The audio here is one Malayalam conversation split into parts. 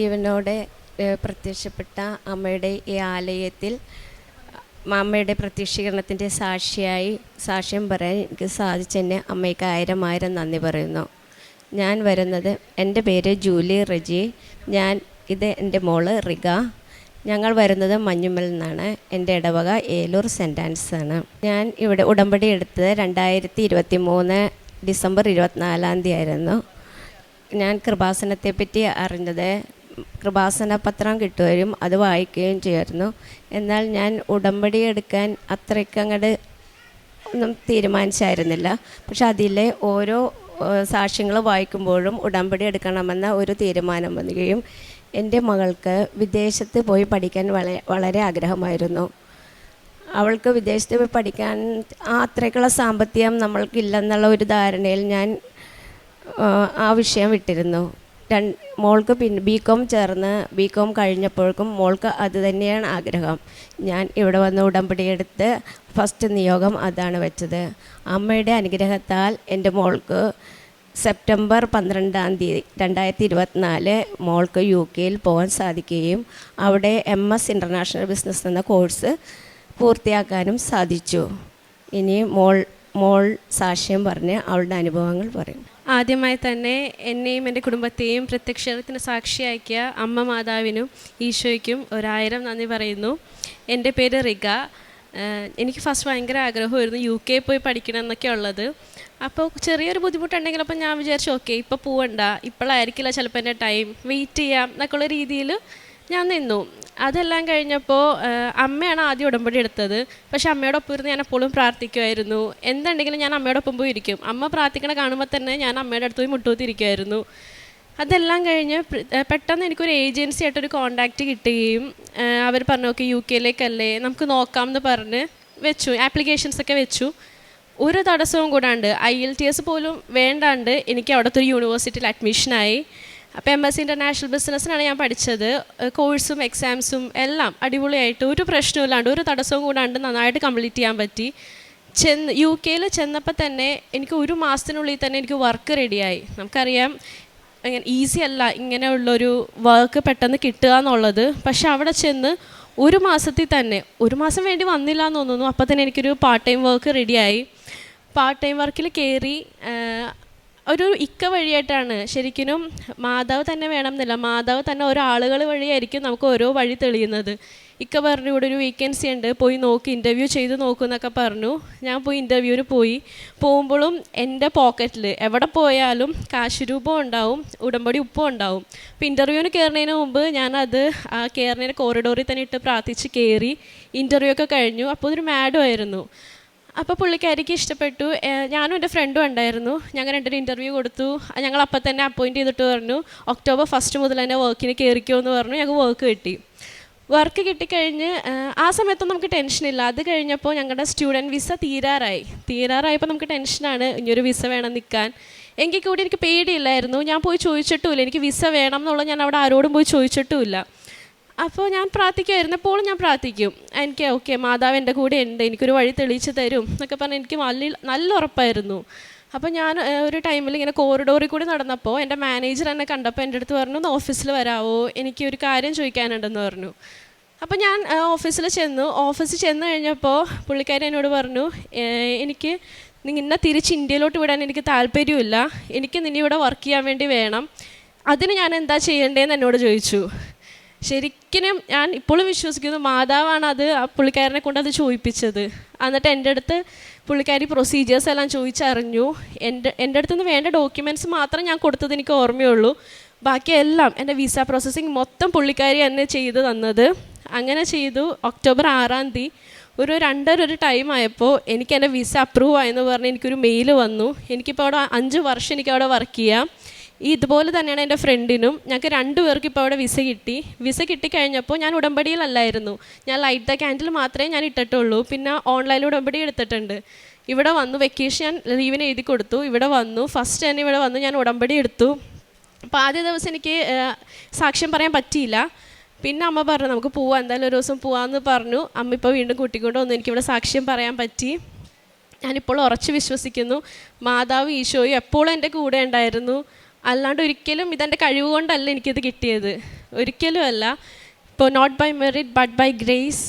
ജീവനോടെ പ്രത്യക്ഷപ്പെട്ട അമ്മയുടെ ഈ ആലയത്തിൽ അമ്മയുടെ പ്രത്യക്ഷീകരണത്തിൻ്റെ സാക്ഷ്യം പറയാൻ എനിക്ക് സാധിച്ചെന്നെ അമ്മയ്ക്ക് 1000 നന്ദി പറയുന്നു. ഞാൻ വരുന്നത്, എൻ്റെ പേര് ജൂലി റെജി, ഇത് എൻ്റെ മോള് റിഗ. ഞങ്ങൾ വരുന്നത് മഞ്ഞുമ്മൽ നിന്നാണ്. എൻ്റെ ഇടവക ഏലൂർ സെൻറ്റ് ആൻസാണ്. ഞാൻ ഇവിടെ ഉടമ്പടി എടുത്തത് 2023 ഡിസംബർ 24 ആയിരുന്നു. ഞാൻ കൃപാസനത്തെപ്പറ്റി അറിഞ്ഞത് കൃപാസന പത്രം കിട്ടുകയും അത് വായിക്കുകയും ചെയ്യുമായിരുന്നു. എന്നാൽ ഞാൻ ഉടമ്പടി എടുക്കാൻ അത്രയ്ക്ക് അങ്ങോട്ട് ഒന്നും തീരുമാനിച്ചായിരുന്നില്ല. പക്ഷെ അതിലെ ഓരോ സാക്ഷ്യങ്ങൾ വായിക്കുമ്പോഴും ഉടമ്പടി എടുക്കണമെന്ന ഒരു തീരുമാനം വരികയും എൻ്റെ മകൾക്ക് വിദേശത്ത് പോയി പഠിക്കാൻ വളരെ ആഗ്രഹമായിരുന്നു. അവൾക്ക് വിദേശത്ത് പോയി പഠിക്കാൻ അത്രയ്ക്കുള്ള സാമ്പത്തികം നമ്മൾക്കില്ലെന്നുള്ള ഒരു ധാരണയിൽ ഞാൻ ആ വിഷയം വിട്ടിരുന്നു. മോൾക്ക് പിന്നെ ബികോം കഴിഞ്ഞപ്പോഴേക്കും മോൾക്ക് അത് തന്നെയാണ് ആഗ്രഹം. ഞാൻ ഇവിടെ വന്ന് ഉടമ്പടി എടുത്ത് ഫസ്റ്റ് നിയോഗം അതാണ് വെച്ചത്. അമ്മയുടെ അനുഗ്രഹത്താൽ എൻ്റെ മോൾക്ക് സെപ്റ്റംബർ 12 2024 മോൾക്ക് UK പോകാൻ സാധിക്കുകയും അവിടെ MS ഇൻ്റർനാഷണൽ ബിസിനസ് എന്ന കോഴ്സ് പൂർത്തിയാക്കാനും സാധിച്ചു. ഇനി മോൾ സാക്ഷ്യം പറഞ്ഞ് അവളുടെ അനുഭവങ്ങൾ പറയും. ആദ്യമായി തന്നെ എന്നെയും എൻ്റെ കുടുംബത്തെയും പ്രത്യക്ഷത്തിന് സാക്ഷിയാക്കിയ അമ്മ മാതാവിനും ഈശോയ്ക്കും 1000 നന്ദി പറയുന്നു. എൻ്റെ പേര് റിഗ. എനിക്ക് ഫസ്റ്റ് ഭയങ്കര ആഗ്രഹമായിരുന്നു UK പോയി പഠിക്കണം എന്നൊക്കെ ഉള്ളത്. അപ്പോൾ ചെറിയൊരു ബുദ്ധിമുട്ടുണ്ടെങ്കിൽ അപ്പം ഞാൻ വിചാരിച്ചു ഓക്കെ ഇപ്പോൾ പോവണ്ട, ഇപ്പോഴായിരിക്കില്ല ചിലപ്പോൾ എൻ്റെ ടൈം, വെയിറ്റ് ചെയ്യാം എന്നൊക്കെയുള്ള രീതിയിൽ ഞാൻ നിന്നു. അതെല്ലാം കഴിഞ്ഞപ്പോൾ അമ്മയാണ് ആദ്യം ഉടമ്പടി എടുത്തത്. പക്ഷേ അമ്മയോടൊപ്പം ഇരുന്ന് ഞാൻ എപ്പോഴും പ്രാർത്ഥിക്കുമായിരുന്നു. എന്തുണ്ടെങ്കിലും ഞാൻ അമ്മയോടൊപ്പം പോയി ഇരിക്കും. അമ്മ പ്രാർത്ഥിക്കണ കാണുമ്പോൾ തന്നെ ഞാൻ അമ്മയുടെ അടുത്ത് പോയി മുട്ടുകുത്തിരിക്കുമായിരുന്നു. അതെല്ലാം കഴിഞ്ഞ് പെട്ടെന്ന് എനിക്കൊരു ഏജൻസി ആയിട്ടൊരു കോണ്ടാക്റ്റ് കിട്ടുകയും അവർ പറഞ്ഞു ഓക്കെ UK ലേക്കല്ലേ നമുക്ക് നോക്കാം എന്ന് പറഞ്ഞ് വെച്ചു. ആപ്ലിക്കേഷൻസൊക്കെ വെച്ചു. ഒരു തടസ്സവും കൂടാണ്ട് IELTS പോലും വേണ്ടാണ്ട് എനിക്ക് അവിടുത്തെ ഒരു യൂണിവേഴ്സിറ്റിയിൽ അഡ്മിഷനായി. അപ്പോൾ MS ഇൻ്റർനാഷണൽ ബിസിനസ്സിനാണ് ഞാൻ പഠിച്ചത്. കോഴ്സും എക്സാംസും എല്ലാം അടിപൊളിയായിട്ട് ഒരു പ്രശ്നമില്ലാണ്ട് ഒരു തടസ്സവും കൂടാണ്ട് നന്നായിട്ട് കംപ്ലീറ്റ് ചെയ്യാൻ പറ്റി. UK ചെന്നപ്പോൾ തന്നെ എനിക്ക് 1 മാസത്തിനുള്ളിൽ തന്നെ എനിക്ക് വർക്ക് റെഡിയായി. നമുക്കറിയാം അങ്ങനെ ഈസി അല്ല ഇങ്ങനെയുള്ളൊരു വർക്ക് പെട്ടെന്ന് കിട്ടുക എന്നുള്ളത്. പക്ഷെ അവിടെ ചെന്ന് 1 മാസത്തിൽ തന്നെ 1 മാസം വേണ്ടി വന്നില്ല എന്ന് തോന്നുന്നു. അപ്പോൾ തന്നെ എനിക്കൊരു പാർട്ട് ടൈം വർക്ക് റെഡിയായി. പാർട്ട് ടൈം വർക്കിൽ കയറി ഒരു വഴിയായിട്ടാണ് ശരിക്കും മാതാവ് തന്നെ വേണമെന്നില്ല, മാതാവ് തന്നെ ഓരോ ആളുകൾ വഴിയായിരിക്കും നമുക്ക് ഓരോ വഴി തെളിയുന്നത്. പറഞ്ഞു ഇവിടെ ഒരു വേക്കൻസി ഉണ്ട്, പോയി നോക്കി ഇൻ്റർവ്യൂ ചെയ്ത് നോക്കുമെന്നൊക്കെ പറഞ്ഞു. ഞാൻ പോയി ഇൻ്റർവ്യൂവിന് പോകുമ്പോഴും എൻ്റെ പോക്കറ്റിൽ എവിടെ പോയാലും കാശ് രൂപം ഉണ്ടാവും, ഉടമ്പടി ഉപ്പും ഉണ്ടാവും. അപ്പോൾ ഇൻ്റർവ്യൂവിന് കയറുന്നതിന് മുമ്പ് ഞാനത് ആ കയറുന്നതിന് കോറിഡോറിൽ തന്നെ ഇട്ട് പ്രാർത്ഥിച്ച് കയറി. ഇൻ്റർവ്യൂ ഒക്കെ കഴിഞ്ഞു. അപ്പോൾ അതൊരു മാഡം ആയിരുന്നു. അപ്പോൾ പുള്ളിക്കാരിക്ക് ഇഷ്ടപ്പെട്ടു. ഞാനും എൻ്റെ ഫ്രണ്ടും ഉണ്ടായിരുന്നു. ഞങ്ങൾ 2 ഇൻ്റർവ്യൂ കൊടുത്തു. ഞങ്ങൾ അപ്പം തന്നെ അപ്പോയിൻറ്റ് ചെയ്തിട്ട് പറഞ്ഞു October 1 മുതൽ തന്നെ വർക്കിന് കയറിക്കോ എന്ന് പറഞ്ഞു. ഞങ്ങൾക്ക് വർക്ക് കിട്ടിക്കഴിഞ്ഞ് ആ സമയത്തൊന്നും നമുക്ക് ടെൻഷനില്ല. അത് കഴിഞ്ഞപ്പോൾ ഞങ്ങളുടെ സ്റ്റുഡൻറ്റ് വിസ തീരാറായപ്പോൾ നമുക്ക് ടെൻഷനാണ്, ഇനിയൊരു വിസ വേണം നിൽക്കാൻ. എങ്കിൽ കൂടി എനിക്ക് പേടിയില്ലായിരുന്നു. ഞാൻ പോയി ചോദിച്ചിട്ടുമില്ല എനിക്ക് വിസ വേണം എന്നുള്ളത്. ഞാൻ അവിടെ ആരോടും പോയി ചോദിച്ചിട്ടുമില്ല. അപ്പോൾ ഞാൻ പ്രാർത്ഥിക്കുമായിരുന്നു. എപ്പോഴും ഞാൻ പ്രാർത്ഥിക്കും എനിക്ക് ഓക്കെ മാതാവ് എൻ്റെ കൂടെ ഉണ്ട്, എനിക്കൊരു വഴി തെളിയിച്ച് തരും എന്നൊക്കെ പറഞ്ഞ് എനിക്ക് നല്ല ഉറപ്പായിരുന്നു. അപ്പോൾ ഞാൻ ഒരു ടൈമിൽ ഇങ്ങനെ കോറിഡോറിൽ കൂടി നടന്നപ്പോൾ എൻ്റെ മാനേജർ എന്നെ കണ്ടപ്പോൾ എൻ്റെ അടുത്ത് പറഞ്ഞു ഒന്ന് ഓഫീസിൽ വരാമോ, എനിക്കൊരു കാര്യം ചോദിക്കാനുണ്ടെന്ന് പറഞ്ഞു. അപ്പോൾ ഞാൻ ഓഫീസിൽ ചെന്ന് കഴിഞ്ഞപ്പോൾ പുള്ളിക്കാരി എന്നോട് പറഞ്ഞു എനിക്ക് നിന്നെ തിരിച്ച് ഇന്ത്യയിലോട്ട് വിടാൻ എനിക്ക് താല്പര്യമില്ല, എനിക്ക് നിന്നെ ഇവിടെ വർക്ക് ചെയ്യാൻ വേണ്ടി വേണം, അതിന് ഞാൻ എന്താ ചെയ്യേണ്ടതെന്ന് എന്നോട് ചോദിച്ചു. ശരിക്കും ഞാൻ ഇപ്പോഴും വിശ്വസിക്കുന്നു മാതാവാണ് അത് ആ പുള്ളിക്കാരനെ കൊണ്ട് അത് ചോദിപ്പിച്ചത്. എന്നിട്ട് എൻ്റെ അടുത്ത് പുള്ളിക്കാരി പ്രൊസീജിയേഴ്സ് എല്ലാം ചോദിച്ചറിഞ്ഞു. എൻ്റെ അടുത്ത് നിന്ന് വേണ്ട ഡോക്യുമെൻറ്റ്സ് മാത്രം ഞാൻ കൊടുത്തത് എനിക്ക് ഓർമ്മയുള്ളൂ. ബാക്കിയെല്ലാം എൻ്റെ വിസ പ്രോസസ്സിങ് മൊത്തം പുള്ളിക്കാരി എന്നെ ചെയ്ത് തന്നത്. അങ്ങനെ ചെയ്തു. October 6 ഒരു 2:30 ടൈം ആയപ്പോൾ എനിക്ക് എൻ്റെ വിസ അപ്രൂവ് ആയെന്ന് പറഞ്ഞ് എനിക്കൊരു മെയിൽ വന്നു. എനിക്കിപ്പോൾ അവിടെ 5 വർഷം എനിക്കവിടെ വർക്ക് ചെയ്യാം. ഇതുപോലെ തന്നെയാണ് എൻ്റെ ഫ്രണ്ടിനും. ഞങ്ങൾക്ക് 2 പേർക്ക് ഇപ്പോൾ അവിടെ വിസ കിട്ടിക്കഴിഞ്ഞപ്പോൾ ഞാൻ ഉടമ്പടിയിലല്ലായിരുന്നു. ഞാൻ ലൈറ്റ് ദ ക്യാൻഡിൽ മാത്രമേ ഞാൻ ഇട്ടിട്ടുള്ളൂ. പിന്നെ ഓൺലൈനിൽ ഉടമ്പടി എടുത്തിട്ടുണ്ട്. ഇവിടെ വന്നു, വെക്കേഷൻ ലീവിന് എഴുതി കൊടുത്തു. ഇവിടെ വന്നു, ഫസ്റ്റ് തന്നെ ഇവിടെ വന്നു ഞാൻ ഉടമ്പടി എടുത്തു. അപ്പോൾ ആദ്യ ദിവസം എനിക്ക് സാക്ഷ്യം പറയാൻ പറ്റിയില്ല. പിന്നെ അമ്മ പറഞ്ഞു നമുക്ക് പോവാം, എന്തായാലും ഒരു ദിവസം പോവാമെന്ന് പറഞ്ഞു. അമ്മ ഇപ്പോൾ വീണ്ടും കൂട്ടിക്കൊണ്ട് വന്നു. എനിക്കിവിടെ സാക്ഷ്യം പറയാൻ പറ്റി. ഞാനിപ്പോൾ ഉറച്ച് വിശ്വസിക്കുന്നു മാതാവ് ഈശോയും എപ്പോഴും എൻ്റെ കൂടെ ഉണ്ടായിരുന്നു. അല്ലാണ്ട് ഒരിക്കലും ഇതെൻ്റെ കഴിവ് കൊണ്ടല്ല എനിക്കിത് കിട്ടിയത്. ഒരിക്കലും അല്ല. ഇപ്പോൾ not by merit but by grace.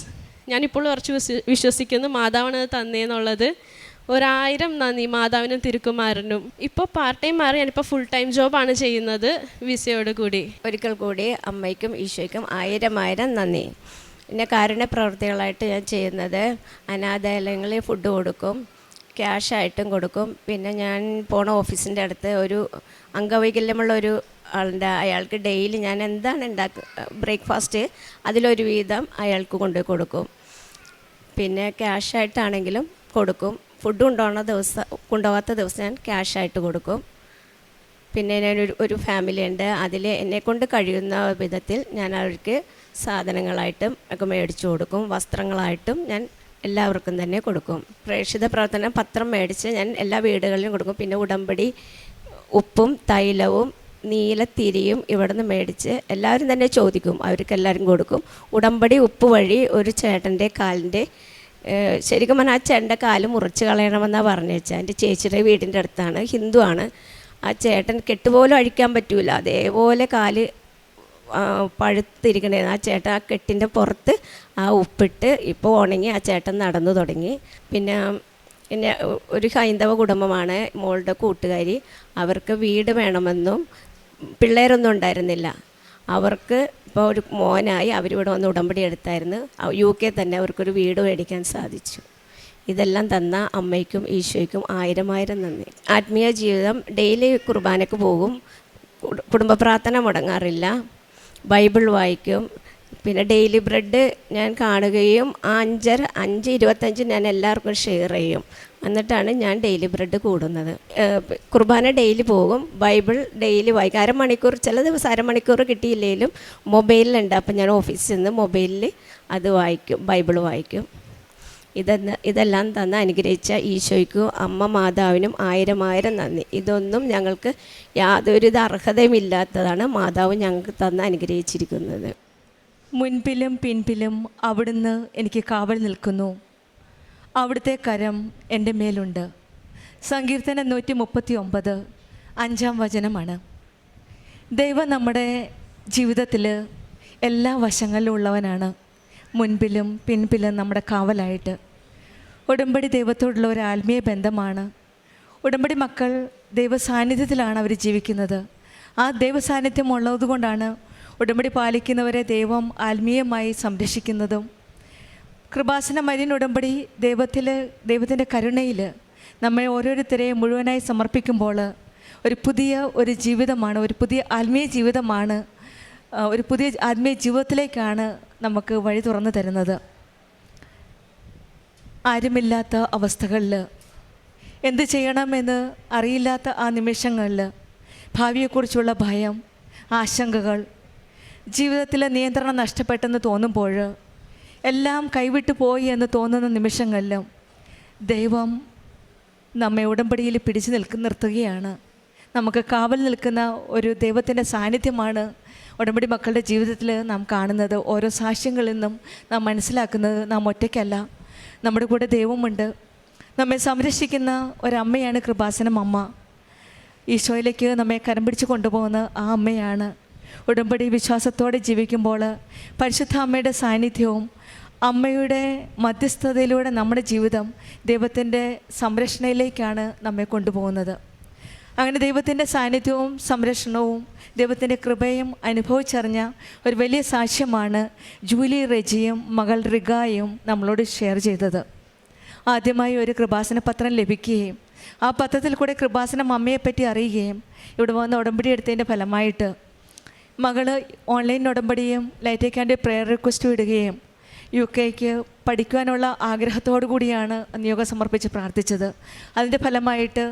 ഞാനിപ്പോൾ കുറച്ച് വിശ്വസിക്കുന്നു മാതാവാണ് അത് തന്നേന്നുള്ളത്. 1000 നന്ദി മാതാവിനും തിരുക്കുമാരനും. ഇപ്പോൾ പാർട്ട് ടൈം മാറി ഞാനിപ്പോൾ ഫുൾ ടൈം ജോബാണ് ചെയ്യുന്നത് വിസയോട് കൂടി. ഒരിക്കൽ കൂടി അമ്മയ്ക്കും ഈശോയ്ക്കും 1000 നന്ദി. പിന്നെ കാരുണ്യ പ്രവൃത്തികളായിട്ട് ഞാൻ ചെയ്യുന്നത് അനാഥാലയങ്ങളിൽ ഫുഡ് കൊടുക്കും, ക്യാഷായിട്ടും കൊടുക്കും. പിന്നെ ഞാൻ പോണ ഓഫീസിൻ്റെ അടുത്ത് ഒരു അംഗവൈകല്യമുള്ള ഒരു ആളുണ്ട്. അയാൾക്ക് ഡെയിലി ഞാൻ എന്താണ് ബ്രേക്ക്ഫാസ്റ്റ് അതിലൊരു വീതം അയാൾക്ക് കൊണ്ടുപോയി കൊടുക്കും. പിന്നെ ക്യാഷായിട്ടാണെങ്കിലും കൊടുക്കും. ഫുഡ് കൊണ്ടുപോകാത്ത ദിവസം ഞാൻ ക്യാഷായിട്ട് കൊടുക്കും. പിന്നെ ഒരു ഫാമിലി ഉണ്ട്. അതിൽ എന്നെക്കൊണ്ട് കഴിയുന്ന വിധത്തിൽ ഞാൻ അവർക്ക് സാധനങ്ങളായിട്ടും ഒക്കെ മേടിച്ചു കൊടുക്കും. വസ്ത്രങ്ങളായിട്ടും ഞാൻ എല്ലാവർക്കും തന്നെ കൊടുക്കും. പ്രേക്ഷിത പ്രവർത്തനം പത്രം മേടിച്ച് ഞാൻ എല്ലാ വീടുകളിലും കൊടുക്കും. പിന്നെ ഉടമ്പടി ഉപ്പും തൈലവും നീലത്തിരിയും ഇവിടെ നിന്ന് മേടിച്ച് എല്ലാവരും തന്നെ ചോദിക്കും, അവർക്കെല്ലാവരും കൊടുക്കും. ഉടമ്പടി ഉപ്പ് വഴി ഒരു ചേട്ടൻ്റെ കാലിൻ്റെ ശരിക്കും പറഞ്ഞാൽ ആ ചേട്ടൻ്റെ കാല് മുറിച്ച് കളയണമെന്നാണ് പറഞ്ഞു വെച്ചാൽ. എൻ്റെ ചേച്ചിയുടെ വീടിൻ്റെ അടുത്താണ്, ഹിന്ദു ആണ്. ആ ചേട്ടൻ കെട്ടുപോലും അഴിക്കാൻ പറ്റൂല, അതേപോലെ കാല് പഴുത്തിരിക്കണേ. ആ ചേട്ടൻ ആ കെട്ടിൻ്റെ പുറത്ത് ആ ഉപ്പിട്ട് ഇപ്പോൾ ഉണങ്ങി ആ ചേട്ടൻ നടന്നു തുടങ്ങി. പിന്നെ ഒരു ഹൈന്ദവ കുടുംബമാണ് മോളുടെ കൂട്ടുകാരി. അവർക്ക് വീട് വേണമെന്നും പിള്ളേരൊന്നും ഉണ്ടായിരുന്നില്ല. അവർക്ക് ഇപ്പോൾ ഒരു മോനായി അവരിവിടെ വന്ന് ഉടമ്പടി എടുത്തായിരുന്നു. UK തന്നെ അവർക്കൊരു വീട് മേടിക്കാൻ സാധിച്ചു. ഇതെല്ലാം തന്ന അമ്മയ്ക്കും ഈശോയ്ക്കും 1000 നന്ദി. ആത്മീയ ജീവിതം ഡെയിലി കുർബാനയ്ക്ക് പോകും, കുടുംബ പ്രാർത്ഥന മുടങ്ങാറില്ല, ബൈബിൾ വായിക്കും. പിന്നെ ഡെയിലി ബ്രെഡ് ഞാൻ കാണുകയും 5:25 ഞാൻ എല്ലാവർക്കും ഷെയർ ചെയ്യും. എന്നിട്ടാണ് ഞാൻ ഡെയിലി ബ്രെഡ് കൂടുന്നത്. കുർബാന ഡെയിലി പോകും, ബൈബിൾ ഡെയിലി വായിക്കും. അരമണിക്കൂർ, ചില ദിവസം അരമണിക്കൂർ കിട്ടിയില്ലെങ്കിലും മൊബൈലിലുണ്ട്. അപ്പം ഞാൻ ഓഫീസിൽ നിന്ന് മൊബൈലിൽ അത് വായിക്കും, ബൈബിൾ വായിക്കും. ഇതെല്ലാം തന്ന് അനുഗ്രഹിച്ച ഈശോയ്ക്കും അമ്മ മാതാവിനും 1000 നന്ദി. ഇതൊന്നും ഞങ്ങൾക്ക് യാതൊരുവിധ അർഹതയുമില്ലാത്തതാണ് മാതാവ് ഞങ്ങൾക്ക് തന്ന് അനുഗ്രഹിച്ചിരിക്കുന്നത്. മുൻപിലും പിൻപിലും അവിടുന്ന് എനിക്ക് കാവൽ നിൽക്കുന്നു, അവിടുത്തെ കരം എൻ്റെ മേലുണ്ട്. സങ്കീർത്തനം 139 5-ാം വചനമാണ്. ദൈവം നമ്മുടെ ജീവിതത്തിൽ എല്ലാ വശങ്ങളിലും ഉള്ളവനാണ്, മുൻപിലും പിൻപിലും നമ്മുടെ കാവലായിട്ട്. ഉടമ്പടി ദൈവത്തോടുള്ള ഒരു ആത്മീയ ബന്ധമാണ്. ഉടമ്പടി മക്കൾ ദൈവ സാന്നിധ്യത്തിലാണ് അവർ ജീവിക്കുന്നത്. ആ ദൈവ സാന്നിധ്യം ഉള്ളതുകൊണ്ടാണ് ഉടമ്പടി പാലിക്കുന്നവരെ ദൈവം ആത്മീയമായി സംരക്ഷിക്കുന്നതും. കൃപാസന മരിയൻ ഉടമ്പടി ദൈവത്തിൻ്റെ കരുണയിൽ നമ്മെ ഓരോരുത്തരെയും മുഴുവനായി സമർപ്പിക്കുമ്പോൾ ഒരു ജീവിതമാണ്, ഒരു പുതിയ ആത്മീയ ജീവിതമാണ്, ഒരു പുതിയ ആത്മീയ ജീവിതത്തിലേക്കാണ് നമുക്ക് വഴി തുറന്നു തരുന്നത്. ആരുമില്ലാത്ത അവസ്ഥകളിൽ, എന്ത് ചെയ്യണമെന്ന് അറിയില്ലാത്ത ആ നിമിഷങ്ങളിൽ, ഭാവിയെക്കുറിച്ചുള്ള ഭയം, ആശങ്കകൾ, ജീവിതത്തിലെ നിയന്ത്രണം നഷ്ടപ്പെട്ടെന്ന് തോന്നുമ്പോൾ, എല്ലാം കൈവിട്ടു പോയി എന്ന് തോന്നുന്ന നിമിഷങ്ങളിലും ദൈവം നമ്മെ ഉടമ്പടിയിൽ പിടിച്ചു നിർത്തുകയാണ്. നമുക്ക് കാവൽ നിൽക്കുന്ന ഒരു ദൈവത്തിൻ്റെ സാന്നിധ്യമാണ് ഉടമ്പടി മക്കളുടെ ജീവിതത്തിൽ നാം കാണുന്നത്. ഓരോ സാക്ഷ്യങ്ങളിൽ നിന്നും നാം മനസ്സിലാക്കുന്നത് നാം ഒറ്റയ്ക്കല്ല, നമ്മുടെ കൂടെ ദൈവമുണ്ട്. നമ്മെ സംരക്ഷിക്കുന്ന ഒരമ്മയാണ് കൃപാസനം അമ്മ. ഈശോയിലേക്ക് നമ്മെ കരം പിടിച്ച് കൊണ്ടുപോകുന്ന ആ അമ്മയാണ്. ഉടമ്പടി വിശ്വാസത്തോടെ ജീവിക്കുമ്പോൾ പരിശുദ്ധ അമ്മയുടെ സാന്നിധ്യവും അമ്മയുടെ മധ്യസ്ഥതയിലൂടെ നമ്മുടെ ജീവിതം ദൈവത്തിൻ്റെ സംരക്ഷണയിലേക്കാണ് നമ്മെ കൊണ്ടുപോകുന്നത്. അങ്ങനെ ദൈവത്തിൻ്റെ സാന്നിധ്യവും സംരക്ഷണവും ദൈവത്തിൻ്റെ കൃപയും അനുഭവിച്ചറിഞ്ഞ ഒരു വലിയ സാക്ഷ്യമാണ് ജൂലി റെജിയും മകൾ റിഗായും നമ്മളോട് ഷെയർ ചെയ്തത്. ആദ്യമായി ഒരു കൃപാസന പത്രം ലഭിക്കുകയും ആ പത്രത്തിൽ കൂടെ കൃപാസനം അമ്മയെപ്പറ്റി അറിയുകയും ഇവിടെ വന്ന് ഉടമ്പടി എടുത്തതിൻ്റെ ഫലമായിട്ട് മകൾ ഓൺലൈൻ ഉടമ്പടിയും ലൈറ്റ് ക്യാൻഡ് പ്രെയർ റിക്വസ്റ്റ് വിടുകയും UK പഠിക്കുവാനുള്ള ആഗ്രഹത്തോടു കൂടിയാണ് നിയോഗം സമർപ്പിച്ച് പ്രാർത്ഥിച്ചത്. അതിൻ്റെ ഫലമായിട്ട്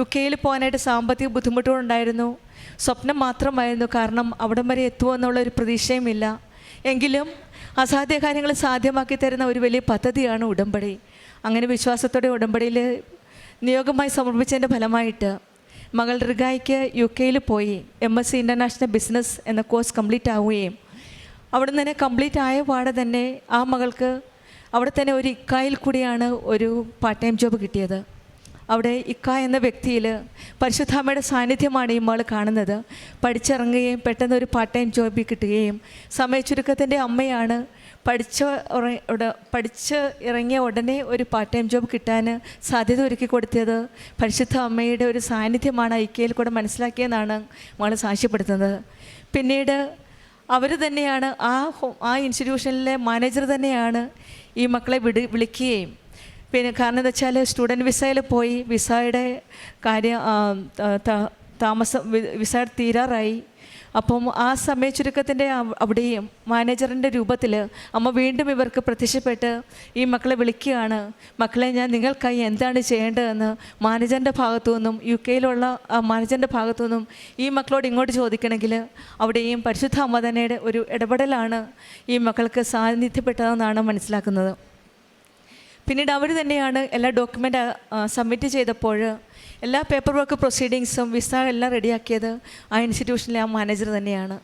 UK പോകാനായിട്ട് സാമ്പത്തിക ബുദ്ധിമുട്ടുകളുണ്ടായിരുന്നു. സ്വപ്നം മാത്രമായിരുന്നു, കാരണം അവിടം വരെ എത്തുമെന്നുള്ളൊരു പ്രതീക്ഷയുമില്ല. എങ്കിലും അസാധ്യ കാര്യങ്ങൾ സാധ്യമാക്കി തരുന്ന ഒരു വലിയ പദ്ധതിയാണ് ഉടമ്പടി. അങ്ങനെ വിശ്വാസത്തോടെ ഉടമ്പടിയിൽ നിയോഗമായി സമർപ്പിച്ചതിൻ്റെ ഫലമായിട്ട് മകൾ റിഗായ്ക്ക് UK പോയി MSc ഇൻ്റർനാഷണൽ ബിസിനസ് എന്ന കോഴ്സ് കംപ്ലീറ്റ് ആവുകയും അവിടെ നിന്ന് തന്നെ കംപ്ലീറ്റ് ആയ പാടെ തന്നെ ആ മകൾക്ക് അവിടെ തന്നെ ഒരു ഇക്കായിൽ കൂടിയാണ് ഒരു പാർട്ട് ടൈം ജോബ് കിട്ടിയത്. അവിടെ ഇക്ക എന്ന വ്യക്തിയിൽ പരിശുദ്ധാമ്മയുടെ സാന്നിധ്യമാണ് ഈ മകൾ കാണുന്നത്. പഠിച്ചിറങ്ങുകയും പെട്ടെന്ന് ഒരു പാർട്ട് ടൈം ജോബിൽ കിട്ടുകയും സമയച്ചുരുക്കത്തിൻ്റെ അമ്മയാണ്. പഠിച്ച് ഇറങ്ങിയ ഉടനെ ഒരു പാർട്ട് ടൈം ജോബ് കിട്ടാൻ സാധ്യത ഒരുക്കി കൊടുത്തത് പരിശുദ്ധ അമ്മയുടെ ഒരു സാന്നിധ്യമാണ് ഐക്യയിൽ കൂടെ മനസ്സിലാക്കിയെന്നാണ് മകൾ സാക്ഷ്യപ്പെടുത്തുന്നത്. പിന്നീട് അവർ തന്നെയാണ് ആ ഇൻസ്റ്റിറ്റ്യൂഷനിലെ മാനേജർ തന്നെയാണ് ഈ മക്കളെ വിളിക്കുകയും പിന്നെ കാരണം എന്താ വെച്ചാൽ സ്റ്റുഡൻറ്റ് വിസയിൽ പോയി വിസയുടെ കാര്യം വിസ തീരാറായി. അപ്പം ആ സമയ ചുരുക്കത്തിൻ്റെ അവിടെയും മാനേജറിൻ്റെ രൂപത്തിൽ അമ്മ വീണ്ടും ഇവർക്ക് പ്രത്യക്ഷപ്പെട്ട് ഈ മക്കളെ വിളിക്കുകയാണ്. മക്കളെ, ഞാൻ നിങ്ങൾക്കായി എന്താണ് ചെയ്യേണ്ടതെന്ന് മാനേജറിൻ്റെ ഭാഗത്തു നിന്നും UK മാനേജറിൻ്റെ ഭാഗത്തു നിന്നും ഈ മക്കളോട് ഇങ്ങോട്ട് ചോദിക്കണമെങ്കിൽ അവിടെയും പരിശുദ്ധ അമ്മ തന്നെയുടെ ഒരു ഇടപെടലാണ് ഈ മക്കൾക്ക് സാന്നിധ്യപ്പെട്ടതെന്നാണ് മനസ്സിലാക്കുന്നത്. പിന്നീട് അവർ തന്നെയാണ് എല്ലാ ഡോക്യുമെൻ്റ് സബ്മിറ്റ് ചെയ്തപ്പോൾ എല്ലാ പേപ്പർ വർക്ക് പ്രൊസീഡിങ്സും വിസ എല്ലാം റെഡിയാക്കിയത് ആ ഇൻസ്റ്റിറ്റ്യൂഷനിലെ ആ മാനേജർ തന്നെയാണ്.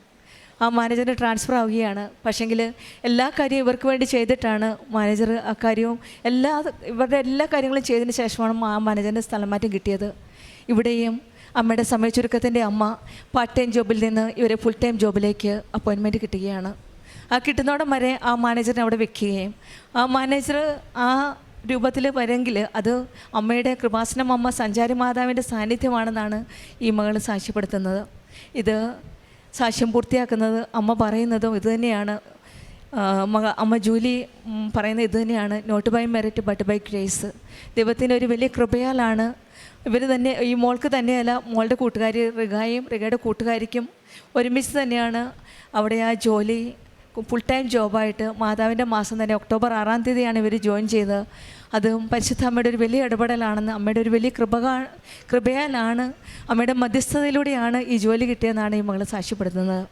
ആ മാനേജറിന് ട്രാൻസ്ഫർ ആവുകയാണ്. പക്ഷേങ്കിൽ എല്ലാ കാര്യവും ഇവർക്ക് വേണ്ടി ചെയ്തിട്ടാണ് മാനേജർ ആ കാര്യവും ഇവരുടെ എല്ലാ കാര്യങ്ങളും ചെയ്തതിന് ശേഷമാണ് ആ മാനേജറിൻ്റെ സ്ഥലം മാറ്റം കിട്ടിയത്. ഇവിടെയും അമ്മയുടെ സമയ ചുരുക്കത്തിൻ്റെ അമ്മ പാർട്ട് ടൈം ജോബിൽ നിന്ന് ഇവരെ ഫുൾ ടൈം ജോബിലേക്ക് അപ്പോയിൻമെൻറ്റ് കിട്ടുകയാണ്. ആ കിട്ടുന്നോടം വരെ ആ മാനേജറിനെ അവിടെ വെക്കുകയും ആ മാനേജർ ആ രൂപത്തിൽ വരെങ്കിൽ അത് അമ്മയുടെ കൃപാസനം അമ്മ സഞ്ചാരി മാതാവിൻ്റെ സാന്നിധ്യമാണെന്നാണ് ഈ മകൾ സാക്ഷ്യപ്പെടുത്തുന്നത്. ഇത് സാക്ഷ്യം പൂർത്തിയാക്കുന്നത് അമ്മ പറയുന്നതും ഇതുതന്നെയാണ്. അമ്മ ജൂലി പറയുന്നത് ഇതുതന്നെയാണ്. Not by merit but by grace. ദൈവത്തിൻ്റെ ഒരു വലിയ കൃപയാലാണ് ഇവർ തന്നെ, ഈ മോൾക്ക് തന്നെയല്ല മോളുടെ കൂട്ടുകാരി റിഗയുടെ കൂട്ടുകാരിക്കും ഒരുമിച്ച് തന്നെയാണ് അവിടെ ആ ജോലി ഫുൾ ടൈം ജോബായിട്ട് മാതാവിൻ്റെ മാസം തന്നെ ഒക്ടോബർ 6-ാം തീയതിയാണ് ഇവർ ജോയിൻ ചെയ്തത്. അതും പരിശുദ്ധ അമ്മയുടെ ഒരു വലിയ ഇടപെടലാണെന്ന്, അമ്മയുടെ ഒരു വലിയ കൃപയാലാണ്, അമ്മയുടെ മധ്യസ്ഥതയിലൂടെയാണ് ഈ ജോലി കിട്ടിയതെന്നാണ് ഈ മകൾ സാക്ഷ്യപ്പെടുത്തുന്നത്.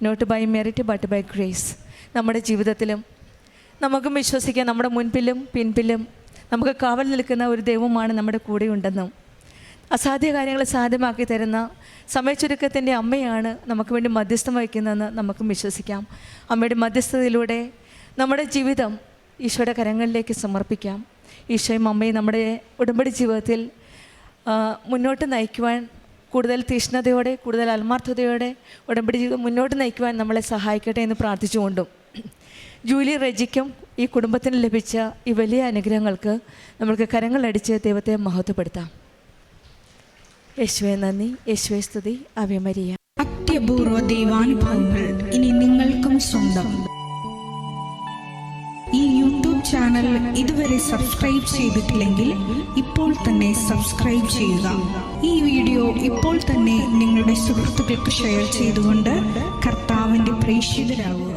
Not by merit but by grace. നമ്മുടെ ജീവിതത്തിലും നമുക്കും വിശ്വസിക്കാം, നമ്മുടെ മുൻപിലും പിൻപിലും നമുക്ക് കാവൽ നിൽക്കുന്ന ഒരു ദൈവമാണ് നമ്മുടെ കൂടെ ഉണ്ടെന്നും അസാധ്യ കാര്യങ്ങൾ സാധ്യമാക്കി തരുന്ന സമയച്ചുരുക്കത്തിൻ്റെ അമ്മയാണ് നമുക്ക് വേണ്ടി മധ്യസ്ഥം വഹിക്കുന്നതെന്ന് നമുക്കും വിശ്വസിക്കാം. അമ്മയുടെ മധ്യസ്ഥതയിലൂടെ നമ്മുടെ ജീവിതം ഈശോയുടെ കരങ്ങളിലേക്ക് സമർപ്പിക്കാം. ഈശോയും അമ്മയും നമ്മുടെ ഉടമ്പടി ജീവിതത്തിൽ മുന്നോട്ട് നയിക്കുവാൻ കൂടുതൽ തീഷ്ണതയോടെ, കൂടുതൽ ആത്മാർത്ഥതയോടെ ഉടമ്പടി ജീവിതം മുന്നോട്ട് നയിക്കുവാൻ നമ്മളെ സഹായിക്കട്ടെ എന്ന് പ്രാർത്ഥിച്ചുകൊണ്ടും ജൂലി റെജിക്കും ഈ കുടുംബത്തിന് ലഭിച്ച ഈ വലിയ അനുഗ്രഹങ്ങൾക്ക് നമ്മൾക്ക് കരങ്ങളടിച്ച് ദൈവത്തെ മഹത്വപ്പെടുത്താം. യേശുവേ നന്ദി, യേശുവേ സ്തുതി, ആവേ മരിയ. അത്യപൂർവ ദൈവാനുഭവങ്ങൾ ഇനി നിങ്ങൾക്കും സ്വന്തം. ഈ യൂട്യൂബ് ചാനൽ ഇതുവരെ സബ്സ്ക്രൈബ് ചെയ്തിട്ടില്ലെങ്കിൽ ഇപ്പോൾ തന്നെ സബ്സ്ക്രൈബ് ചെയ്യുക. ഈ വീഡിയോ ഇപ്പോൾ തന്നെ നിങ്ങളുടെ സുഹൃത്തുക്കൾക്ക് ഷെയർ ചെയ്തുകൊണ്ട് കർത്താവിൻ്റെ പ്രേക്ഷിതരാകുക.